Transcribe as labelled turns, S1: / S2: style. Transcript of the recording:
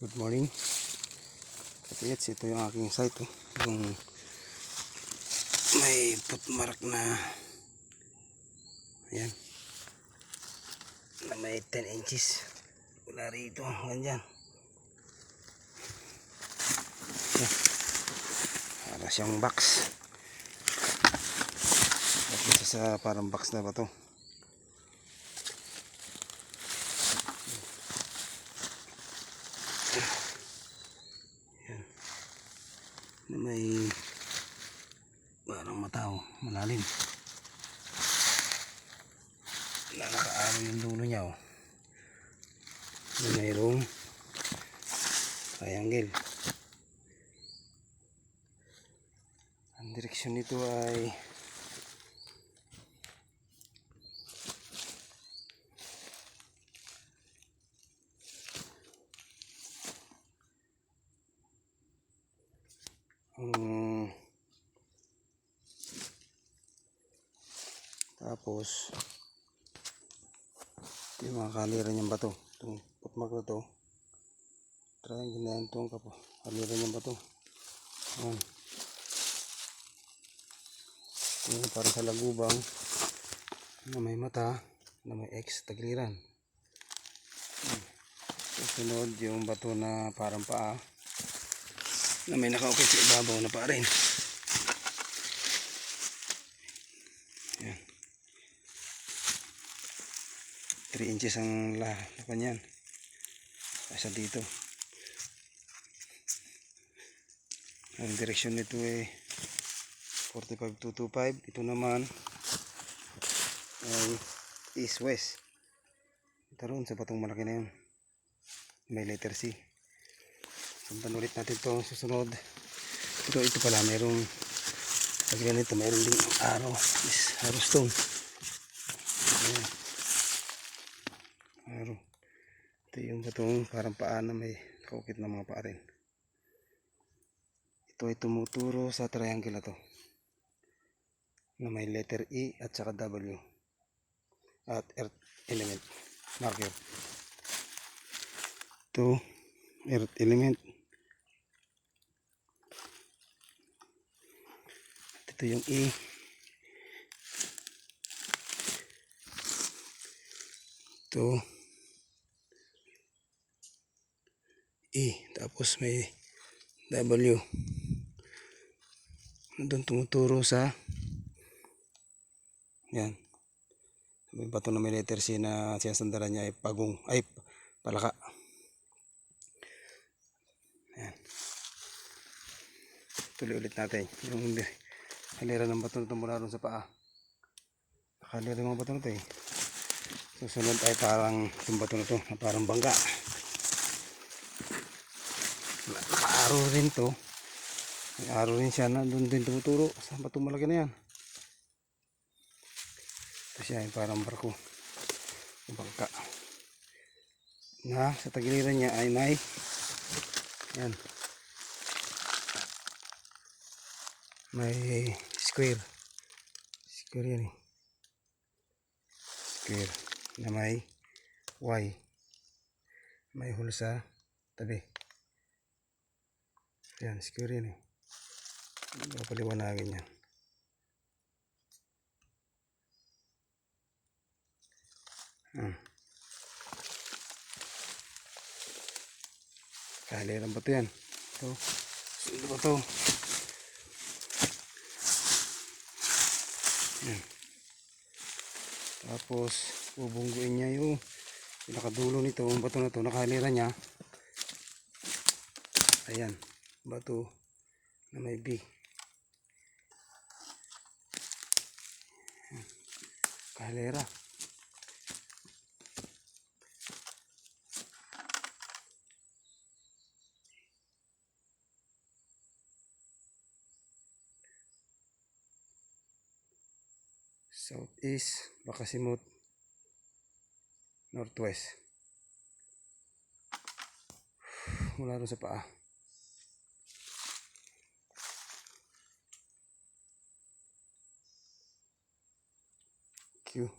S1: Good morning. Kapits, ito yung aking site. Yung may footmark na ayan, na may 10 inches. Wala rito. Ganyan. Ayan. Para siyang box. Tapos sa parang box na ba to? Ayan. Na may parang mataw, malalim. Nakakaaraw yung dulo niya, oh. Na mayroong triangle. Ang direksyon nito ay tapos ito yung mga kalira niyang bato. Itong footmark na to, triangle na yan, itong kalira niyang bato. Ayan. Ito yung parang sa lagubang na may mata, na may X tagliran. Susunod yung bato na parang paa na may nakaukit sa ibabaw na paa rin. Ayan. 3 inches ang lakan yan. Kasi dito ang direksyon nito ay 45-225. Ito naman ay east-west. Ito rin sa batong malaki na yun, may letter C. Sundan ulit natin ito susunod. Pero ito pala mayroong pag ganito mayroong ding araw, is arrow stone. Ayan. Araw. Ito yung batong parang paa na may kaukit na mga paa rin. Ito ay tumuturo sa triangle na to na may letter E at saka W at earth element marker. Ito earth element. Ito yung E. Ito E. Tapos may W. Doon tumuturo sa yan. May bato na may letter C na sinasandaran niya ay pagong, ay palaka. Yan. Tuloy ulit natin yung halira ng bato na mula ron sa paa. Halira ng mga bato na ito eh. Susunod ay parang yung bato na ito na parang bangga. Naka-araw rin to. May araw rin siya na doon din tumuturo sa bato malaki na yan. Ito siya yung parang barko, bangka na sa tagiliran niya ay may yan, may square yan eh, square na may Y, may hole sa tabi. Yan, square yan eh. Paliwanagin yan. Kalirang bato yan. Ito, sundo ba ito? Yan. Tapos bubungguin niya yung pinakadulo nito, ang bato na ito, nakalira niya. Ayan, bato na may B. Kalera. Southeast, Bakasimot, Northwest. Mula rin sa paa. Q.